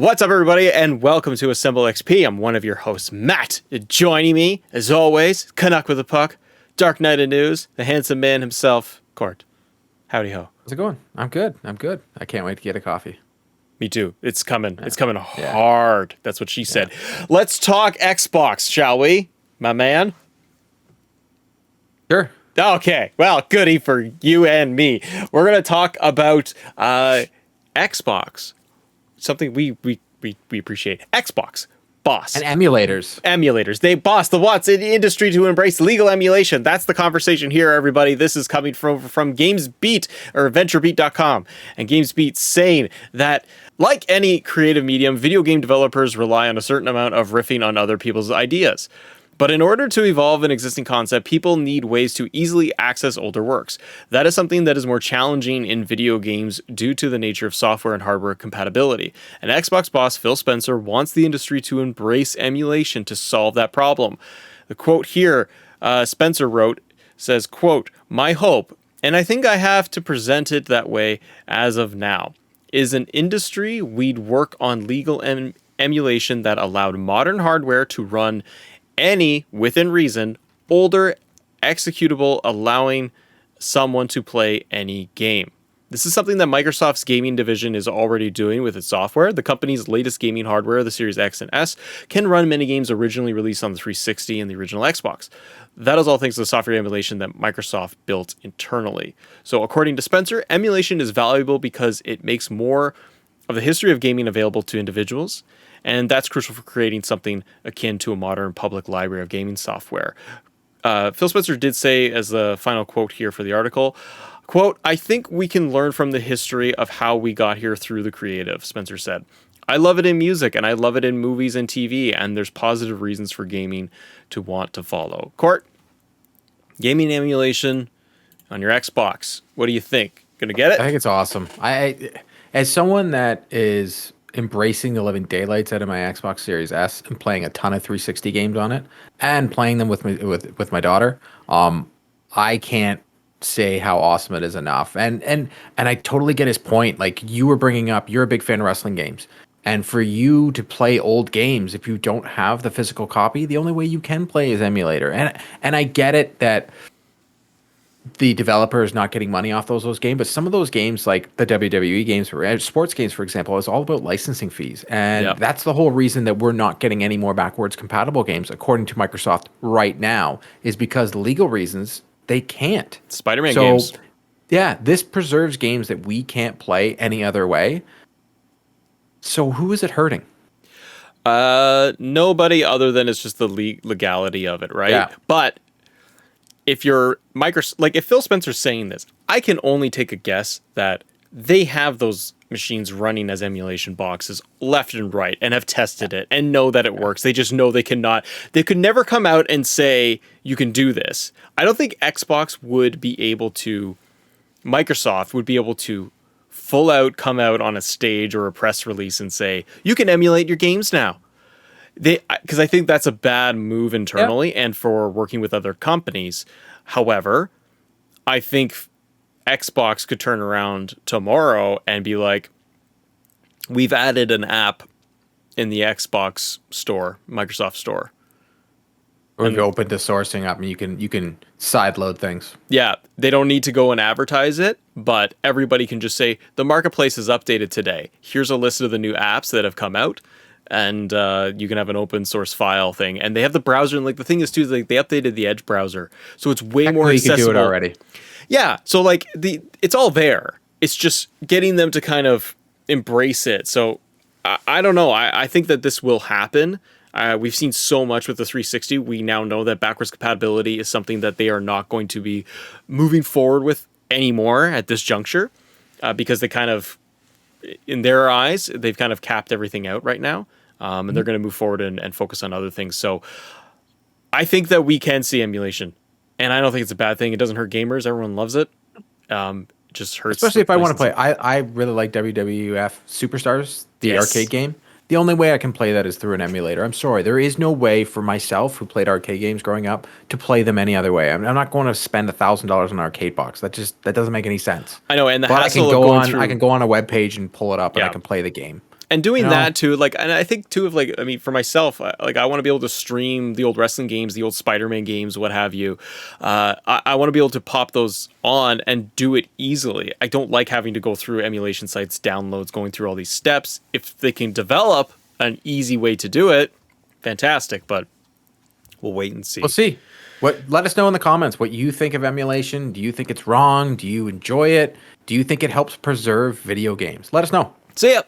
What's up, everybody, and welcome to Assemble XP. I'm one of your hosts, Matt. Joining me, as always, Canuck with a Puck, Dark Knight of News, the handsome man himself, Court. Howdy ho. How's it going? I'm good. I can't wait to get a coffee. Me too. It's coming. Yeah. It's coming Yeah. hard. That's what she said. Let's talk Xbox, shall we, my man? Sure. Okay. Well, goody for you and me. We're going to talk about Xbox. Something we appreciate. Xbox. Boss. And emulators. They boss the what's in the industry to embrace legal emulation. That's the conversation here, everybody. This is coming from GamesBeat or VentureBeat.com. And GamesBeat saying that, like any creative medium, video game developers rely on a certain amount of riffing on other people's ideas. But in order to evolve an existing concept, people need ways to easily access older works. That is something that is more challenging in video games due to the nature of software and hardware compatibility. And Xbox boss Phil Spencer wants the industry to embrace emulation to solve that problem. The quote here, Spencer wrote, says, quote, "My hope, and I think I have to present it that way as of now, is an industry we'd work on legal emulation that allowed modern hardware to run any, within reason, older executable, allowing someone to play any game." This is something that Microsoft's gaming division is already doing with its software. The company's latest gaming hardware, the Series X and S, can run many games originally released on the 360 and the original Xbox. That is all thanks to the software emulation that Microsoft built internally. So according to Spencer, emulation is valuable because it makes more of the history of gaming available to individuals, and that's crucial for creating something akin to a modern public library of gaming software. Phil Spencer did say, as the final quote here for the article, quote, "I think we can learn from the history of how we got here through the creative," Spencer said. "I love it in music, and I love it in movies and TV, and there's positive reasons for gaming to want to follow." Court, gaming emulation on your Xbox. What do you think? Gonna get it? I think it's awesome. As someone that is embracing the living daylights out of my Xbox Series S and playing a ton of 360 games on it and playing them with my daughter, I can't say how awesome it is enough. And I totally get his point. Like you were bringing up, you're a big fan of wrestling games. And for you to play old games, if you don't have the physical copy, the only way you can play is emulator. And I get it that the developer is not getting money off those games, but some of those games, like the WWE games, or sports games, for example, is all about licensing fees. And that's the whole reason that we're not getting any more backwards compatible games, according to Microsoft right now, is because legal reasons they can't. Spider-Man games. Yeah, this preserves games that we can't play any other way. So who is it hurting? Nobody other than it's just the legality of it, right? Yeah. But if you're Microsoft, like if Phil Spencer's saying this, I can only take a guess that they have those machines running as emulation boxes left and right and have tested it and know that it works. They just know they could never come out and say, you can do this. I don't think Microsoft would be able to full out come out on a stage or a press release and say, you can emulate your games now. Because I think that's a bad move internally and for working with other companies. However, I think Xbox could turn around tomorrow and be like, we've added an app in the Xbox store, Microsoft store. Or we've opened to sourcing up and you can sideload things. Yeah, they don't need to go and advertise it, but everybody can just say, the marketplace is updated today. Here's a list of the new apps that have come out. And you can have an open source file thing, and they have the browser. And like the thing is too, like they updated the Edge browser, so it's way more accessible. You can do it already. Yeah, so like it's all there. It's just getting them to kind of embrace it. So I don't know. I think that this will happen. We've seen so much with the 360. We now know that backwards compatibility is something that they are not going to be moving forward with anymore at this juncture, because they kind of, in their eyes, they've kind of capped everything out right now. And they're going to move forward and focus on other things. So I think that we can see emulation. And I don't think it's a bad thing. It doesn't hurt gamers. Everyone loves it. It just hurts. Especially if I want to play. I really like WWF Superstars, the arcade game. The only way I can play that is through an emulator. I'm sorry. There is no way for myself, who played arcade games growing up, to play them any other way. I'm not going to spend $1,000 on an arcade box. That doesn't make any sense. I know, and the but hassle I can of going through... I can go on a web page and pull it up, and I can play the game. And doing You know? that too, like, and I think too of like, I mean, for myself, like, I want to be able to stream the old wrestling games, the old Spider-Man games, what have you. I want to be able to pop those on and do it easily. I don't like having to go through emulation sites, downloads, going through all these steps. If they can develop an easy way to do it, fantastic. But we'll wait and see. We'll see. Let us know in the comments what you think of emulation. Do you think it's wrong? Do you enjoy it? Do you think it helps preserve video games? Let us know. See ya.